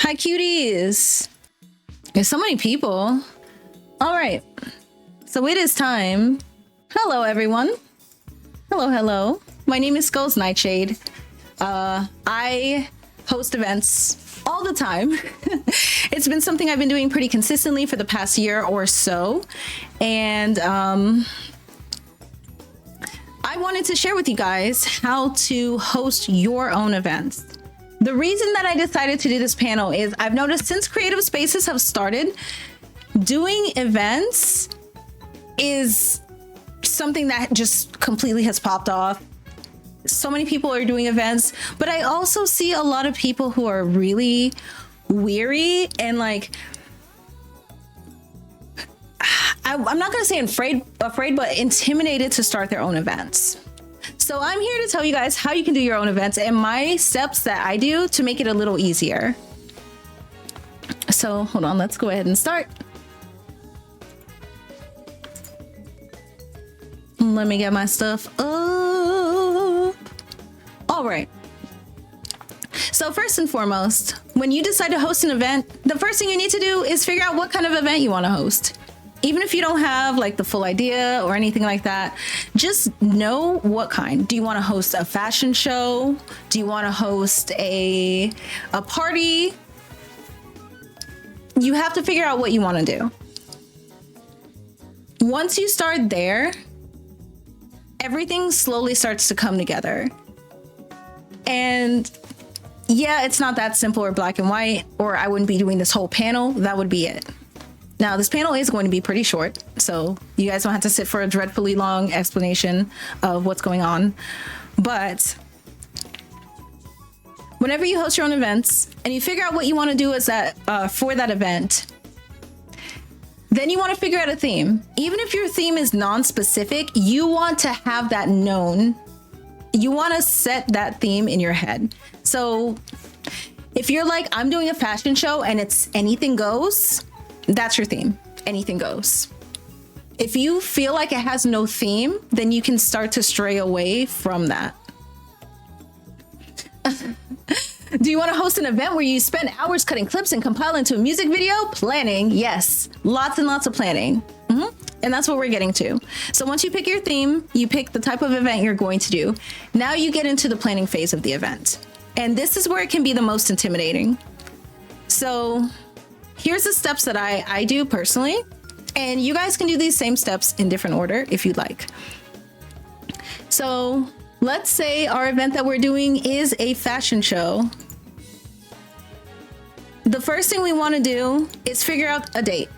Hi, cuties. There's so many people. All right. So it is time. Hello, everyone. Hello, hello. My name is SkullsNightshade. I host events all the time. It's been something I've been doing pretty consistently for the past year or so. And I wanted to share with you guys how to host your own events. The reason that I decided to do this panel is I've noticed since creative spaces have started, doing events is something that just completely has popped off. So many people are doing events, but I also see a lot of people who are really weary and like, I'm not going to say afraid, but intimidated to start their own events. So I'm here to tell you guys how you can do your own events and my steps that I do to make it a little easier. So hold on, let's go ahead and start. Let me get my stuff up. All right. So first and foremost, when you decide to host an event, the first thing you need to do is figure out what kind of event you want to host. Even if you don't have like the full idea or anything like that, just know what kind. Do you want to host a fashion show? Do you want to host a party? You have to figure out what you want to do. Once you start there, everything slowly starts to come together. And yeah, it's not that simple or black and white, or I wouldn't be doing this whole panel. That would be it. Now, this panel is going to be pretty short, so you guys don't have to sit for a dreadfully long explanation of what's going on. But whenever you host your own events and you figure out what you want to do as that for that event, then you want to figure out a theme. Even if your theme is non-specific, you want to have that known. You want to set that theme in your head. So if you're like, I'm doing a fashion show and it's anything goes, that's your theme. Anything goes. If you feel like it has no theme, then you can start to stray away from that. Do you want to host an event where you spend hours cutting clips and compile into a music video? Planning, yes. Lots and lots of planning. And that's what we're getting to. So once you pick your theme, you pick the type of event you're going to do. Now you get into the planning phase of the event. And this is where it can be the most intimidating. So here's the steps that I do personally. And you guys can do these same steps in different order if you'd like. So let's say our event that we're doing is a fashion show. The first thing we want to do is figure out a date.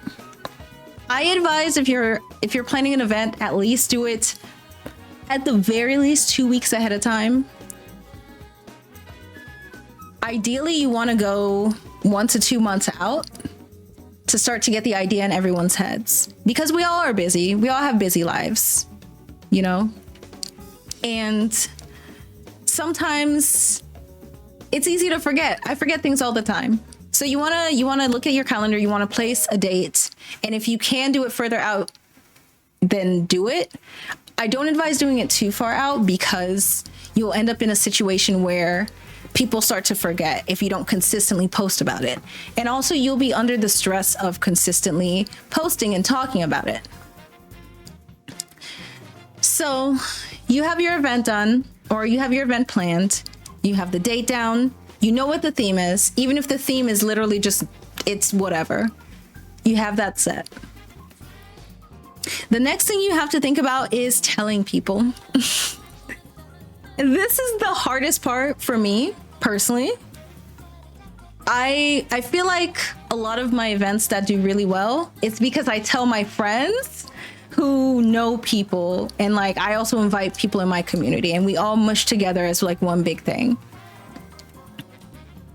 I advise if you're planning an event, at least do it at the very least 2 weeks ahead of time. Ideally, you want to go 1 to 2 months out to start to get the idea in everyone's heads, because we all are busy. We all have busy lives, you know? And sometimes it's easy to forget. I forget things all the time. So you want to look at your calendar, you want to place a date, and if you can do it further out, then do it. I don't advise doing it too far out because you'll end up in a situation where people start to forget if you don't consistently post about it. And also you'll be under the stress of consistently posting and talking about it. So you have your event done, or you have your event planned, you have the date down, you know what the theme is, even if the theme is literally just, it's whatever, you have that set. The next thing you have to think about is telling people. This is the hardest part for me personally. I feel like a lot of my events that do really well, it's because I tell my friends who know people, and like I also invite people in my community and we all mush together as like one big thing.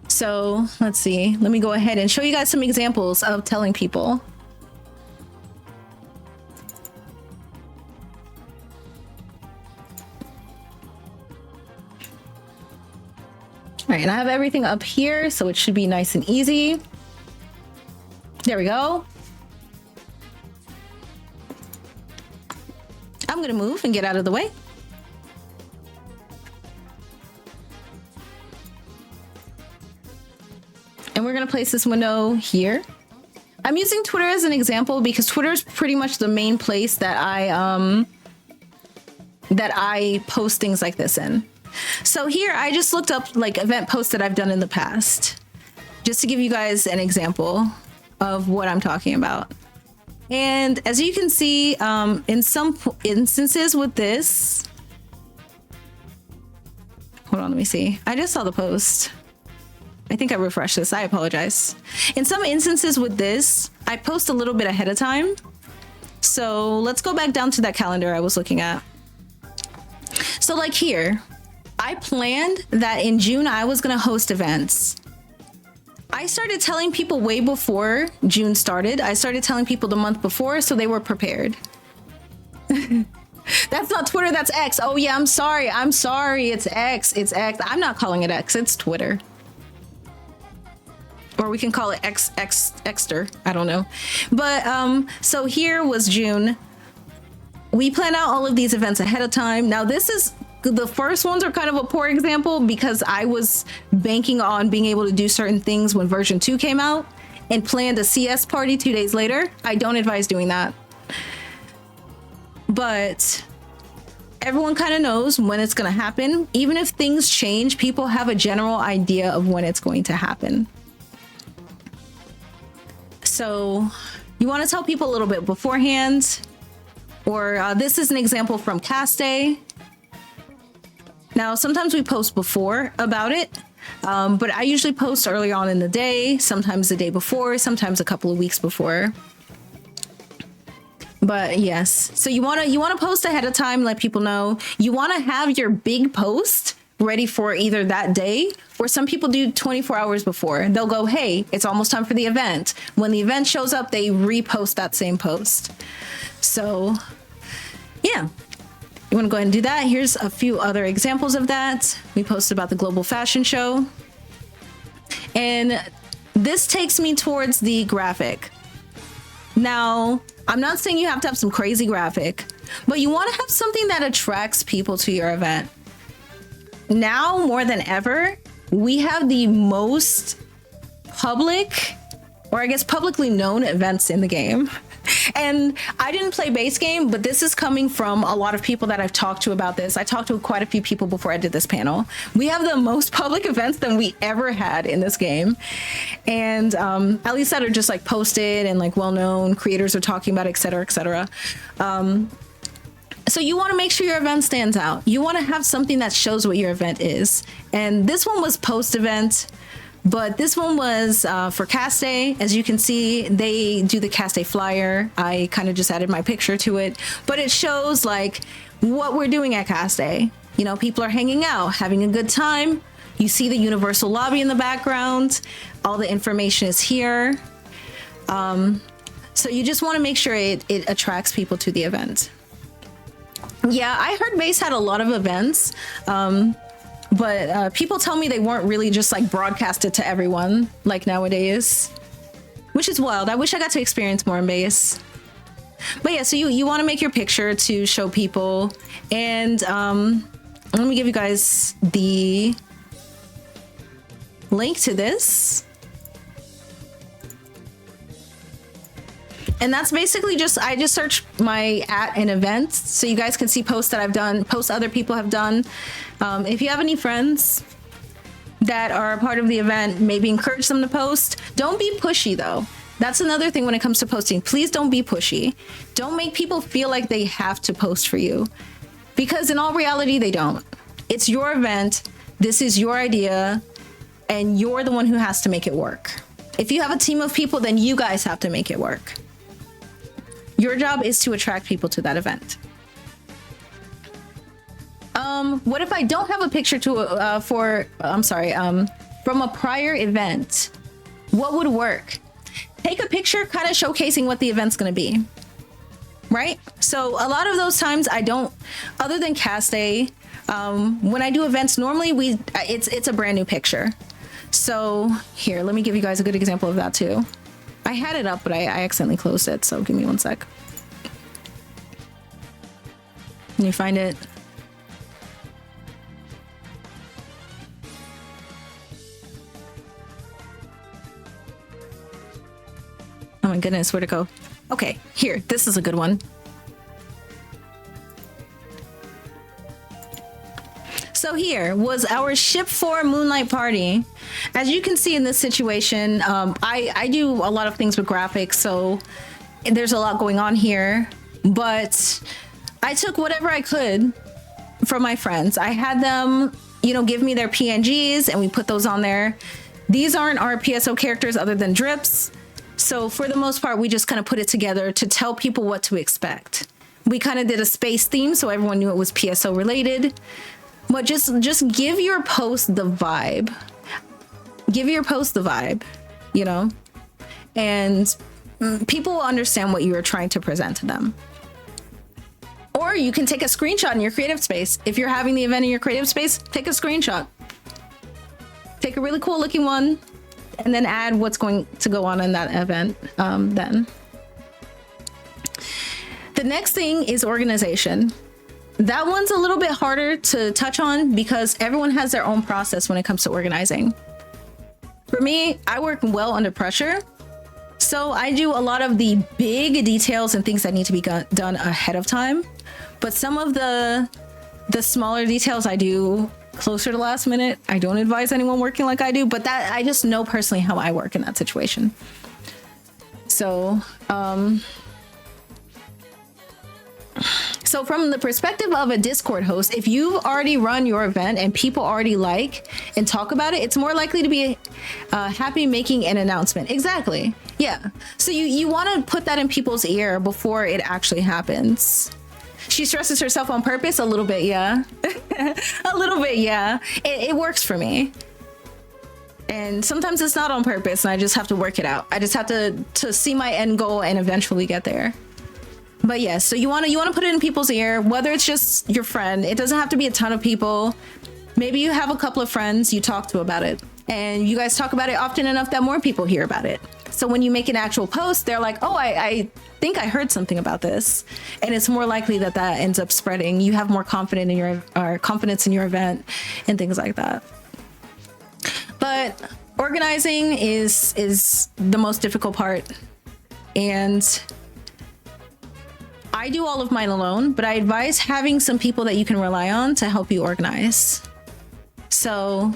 So let's see, let me go ahead and show you guys some examples of telling people. All right, and I have everything up here, so it should be nice and easy. There we go. I'm gonna move and get out of the way. And we're going to place this window here. I'm using Twitter as an example because Twitter is pretty much the main place that I post things like this in. So here I just looked up like event posts that I've done in the past, just to give you guys an example of what I'm talking about. And as you can see, in some instances with this, hold on, let me see. I just saw the post. I think I refreshed this. I apologize. In some instances with this, I post a little bit ahead of time. So let's go back down to that calendar I was looking at. So like here, I planned that in June I was going to host events. I started telling people way before June started. I started telling people the month before so they were prepared. That's not Twitter, that's X. Oh yeah, I'm sorry. It's X. It's X. I'm not calling it X. It's Twitter. Or we can call it Xter. I don't know. But so here was June. We planned out all of these events ahead of time. Now the first ones are kind of a poor example because I was banking on being able to do certain things when version 2 came out and planned a CS party 2 days later. I don't advise doing that. But everyone kind of knows when it's going to happen. Even if things change, people have a general idea of when it's going to happen. So you want to tell people a little bit beforehand, or this is an example from Cast Day. Now, sometimes we post before about it, but I usually post earlier on in the day, sometimes the day before, sometimes a couple of weeks before. But yes, so you want to post ahead of time, let people know. You want to have your big post ready for either that day, or some people do 24 hours before. They'll go, hey, it's almost time for the event. When the event shows up, they repost that same post. So yeah, you want to go ahead and do that. Here's a few other examples of that. We posted about the global fashion show. And this takes me towards the graphic. Now, I'm not saying you have to have some crazy graphic, but you want to have something that attracts people to your event. Now more than ever, we have the most public, or I guess publicly known events in the game. And I didn't play base game, but this is coming from a lot of people that I've talked to about this. I talked to quite a few people before I did this panel. We have the most public events than we ever had in this game. And at least that are just like posted and like well-known creators are talking about, et cetera, et cetera. So you want to make sure your event stands out. You want to have something that shows what your event is. And this one was post-event, but this one was for Cast Day. As you can see, they do the Cast Day flyer. I kind of just added my picture to it, but it shows like what we're doing at Cast Day. You know, people are hanging out, having a good time. You see the universal lobby in the background. All the information is here. So you just want to make sure it attracts people to the event. Yeah, I heard Base had a lot of events, but people tell me they weren't really just like broadcasted to everyone like nowadays, which is wild. I wish I got to experience more in Base. But yeah, so you want to make your picture to show people. And let me give you guys the link to this. And that's basically just, I just searched my at an event so you guys can see posts that I've done, posts other people have done. If you have any friends that are a part of the event, maybe encourage them to post. Don't be pushy though. That's another thing when it comes to posting. Please don't be pushy. Don't make people feel like they have to post for you, because in all reality, they don't. It's your event. This is your idea and you're the one who has to make it work. If you have a team of people, then you guys have to make it work. Your job is to attract people to that event. What if I don't have a picture to from a prior event? What would work? Take a picture kind of showcasing what the event's going to be, right? So a lot of those times I don't, other than Cast Day, when I do events, normally it's a brand new picture. So here, let me give you guys a good example of that too. I had it up, but I accidentally closed it. So give me one sec. Can you find it? Oh my goodness, where'd it go? Okay, here, this is a good one. So here was our ship 4 Moonlight Party. As you can see in this situation, I do a lot of things with graphics, so there's a lot going on here, but I took whatever I could from my friends. I had them, you know, give me their PNGs and we put those on there. These aren't our PSO characters other than drips. So for the most part, we just kind of put it together to tell people what to expect. We kind of did a space theme so everyone knew it was PSO related. But just give your post the vibe. Give your post the vibe, you know? And people will understand what you are trying to present to them. Or you can take a screenshot in your creative space. If you're having the event in your creative space, take a screenshot. Take a really cool looking one and then add what's going to go on in that event then. The next thing is organization. That one's a little bit harder to touch on because everyone has their own process when it comes to organizing. For me, I work well under pressure. So I do a lot of the big details and things that need to be done ahead of time. But some of the smaller details I do closer to last minute. I don't advise anyone working like I do, but that I just know personally how I work in that situation. So, so from the perspective of a Discord host, if you've already run your event and people already like and talk about it, it's more likely to be happy making an announcement. Exactly. Yeah. So you want to put that in people's ear before it actually happens. She stresses herself on purpose a little bit. Yeah. A little bit. Yeah. It works for me. And sometimes it's not on purpose and I just have to work it out. I just have to see my end goal and eventually get there. But yes, so you want to put it in people's ear, whether it's just your friend. It doesn't have to be a ton of people. Maybe you have a couple of friends you talk to about it and you guys talk about it often enough that more people hear about it. So when you make an actual post, they're like, oh, I think I heard something about this. And it's more likely that that ends up spreading. You have more confidence in your event and things like that. But organizing is the most difficult part. And I do all of mine alone, but I advise having some people that you can rely on to help you organize. So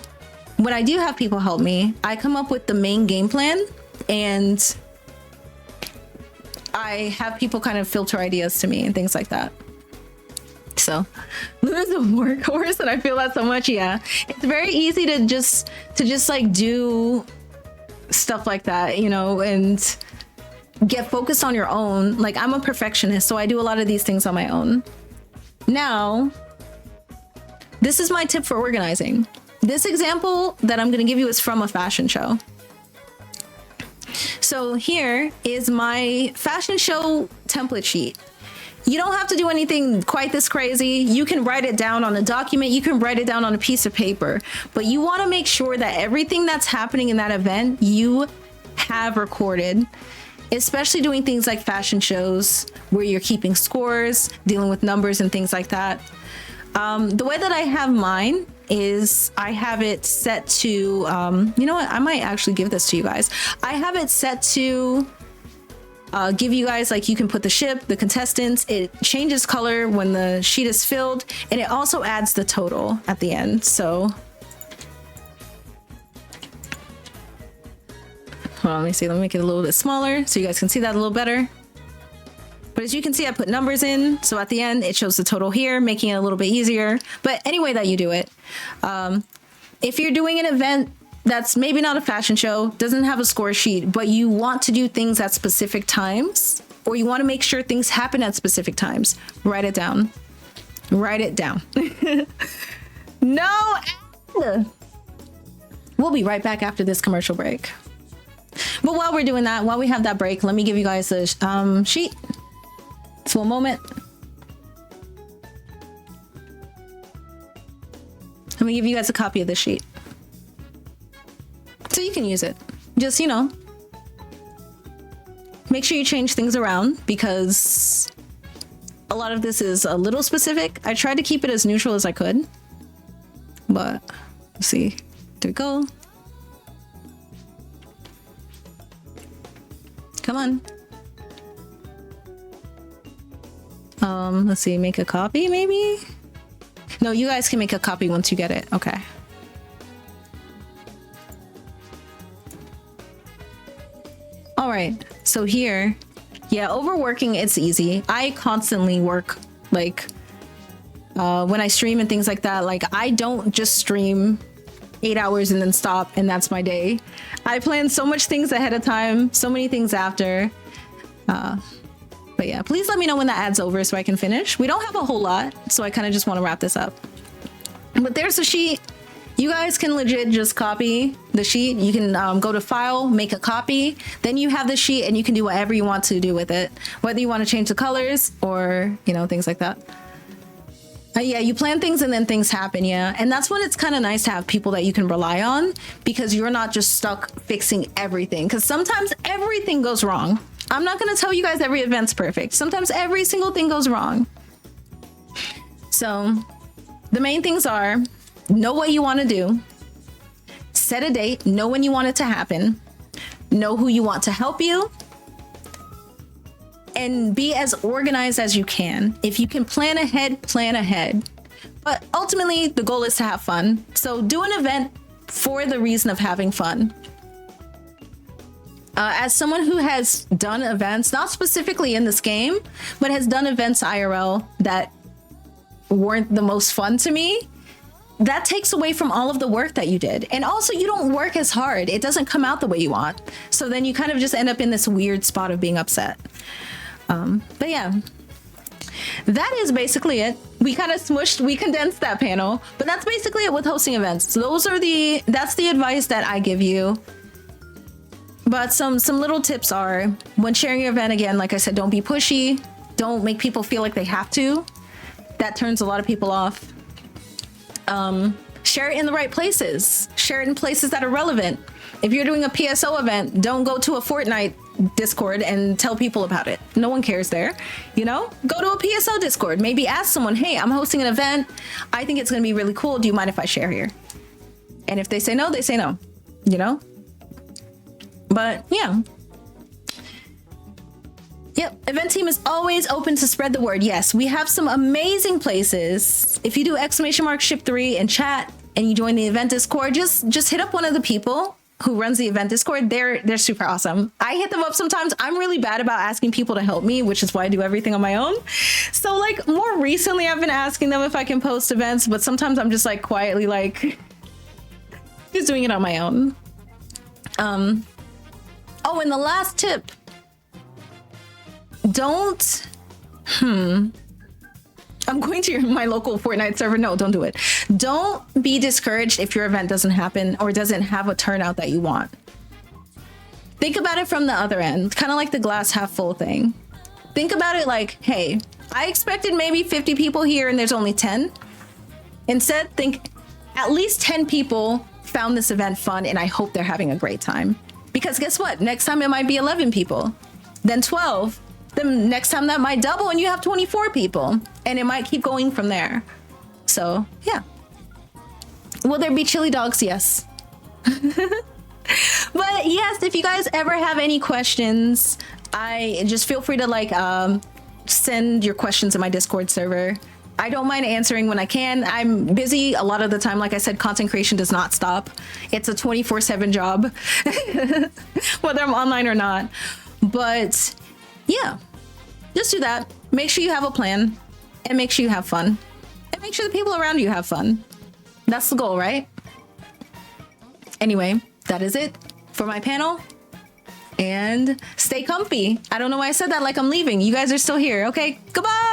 when I do have people help me, I come up with the main game plan and I have people kind of filter ideas to me and things like that. So Luna's a workhorse and I feel that so much. Yeah, it's very easy to just like do stuff like that, you know, and get focused on your own. Like I'm a perfectionist, so I do a lot of these things on my own. Now, this is my tip for organizing. This example that I'm going to give you is from a fashion show. So here is my fashion show template sheet. You don't have to do anything quite this crazy. You can write it down on a document. You can write it down on a piece of paper, but you want to make sure that everything that's happening in that event, you have recorded, especially doing things like fashion shows where you're keeping scores, dealing with numbers and things like that. The way that I have mine is I have it set to, you know what? I might actually give this to you guys. I have it set to give you guys, like, you can put the ship, the contestants, it changes color when the sheet is filled, and it also adds the total at the end. So hold on, let me see, let me make it a little bit smaller so you guys can see that a little better. But as you can see, I put numbers in, so at the end it shows the total here, making it a little bit easier. But any way that you do it, if you're doing an event that's maybe not a fashion show, doesn't have a score sheet, but you want to do things at specific times, or you want to make sure things happen at specific times, write it down. Write it down. No. We'll be right back after this commercial break. But while we're doing that, while we have that break, let me give you guys a sheet. Just one moment. Let me give you guys a copy of the sheet, so you can use it. Just, you know, make sure you change things around because a lot of this is a little specific. I tried to keep it as neutral as I could, but let's see. There we go. Come Come on. Let's see, make a copy maybe? No, you guys can make a copy once you get it. Okay. All right, so here, yeah, overworking, it's easy. I constantly work, like, when I stream and things like that. Like, I don't just stream 8 hours and then stop and that's my day. I plan so much things ahead of time, so many things after. But yeah, please let me know when that ad's over so I can finish. We don't have a whole lot, so I kind of just want to wrap this up. But there's the sheet. You guys can legit just copy the sheet. You can go to file, make a copy. Then you have the sheet and you can do whatever you want to do with it. Whether you want to change the colors or, you know, things like that. Yeah, you plan things and then things happen, yeah. And that's when it's kind of nice to have people that you can rely on, because you're not just stuck fixing everything. Because sometimes everything goes wrong. I'm not going to tell you guys every event's perfect. Sometimes every single thing goes wrong. So the main things are, know what you want to do, set a date, know when you want it to happen, know who you want to help you, and be as organized as you can. If you can plan ahead, plan ahead. But ultimately, the goal is to have fun. So do an event for the reason of having fun. As someone who has done events, not specifically in this game, but has done events IRL that weren't the most fun to me, that takes away from all of the work that you did. And also, you don't work as hard. It doesn't come out the way you want. So then you kind of just end up in this weird spot of being upset. But yeah, that is basically it. We kind of we condensed that panel, but that's basically it with hosting events. So that's the advice that I give you. But some little tips are, when sharing your event, again, like I said, don't be pushy. Don't make people feel like they have to. That turns a lot of people off. Share it in the right places. Share it in places that are relevant. If you're doing a PSO event, don't go to a Fortnite Discord and tell people about it. No one cares there. You know, go to a PSO Discord. Maybe ask someone, hey, I'm hosting an event. I think it's going to be really cool. Do you mind if I share here? And if they say no, they say no, you know? But yeah. Yep, event team is always open to spread the word. Yes, we have some amazing places. If you do !ship3 in chat and you join the event Discord, just hit up one of the people who runs the event Discord. They're super awesome. I hit them up sometimes. I'm really bad about asking people to help me, which is why I do everything on my own. So like more recently, I've been asking them if I can post events, but sometimes I'm just like quietly like just doing it on my own. Oh, and the last tip. Don't, I'm going to my local Fortnite server. No, don't do it. Don't be discouraged if your event doesn't happen or doesn't have a turnout that you want. Think about it from the other end, kind of like the glass half full thing. Think about it like, hey, I expected maybe 50 people here and there's only 10. Instead, think at least 10 people found this event fun and I hope they're having a great time. Because guess what? Next time it might be 11 people, then 12. Then next time that might double and you have 24 people, and it might keep going from there. So yeah. Will there be chili dogs? Yes. But yes, if you guys ever have any questions, I just feel free to like send your questions in my Discord server. I don't mind answering when I can. I'm busy a lot of the time. Like I said, content creation does not stop. It's a 24/7 job, whether I'm online or not. But yeah, just do that. Make sure you have a plan and make sure you have fun and make sure the people around you have fun. That's the goal, right? Anyway, that is it for my panel, and stay comfy. I don't know why I said that like I'm leaving. You guys are still here. Okay, goodbye.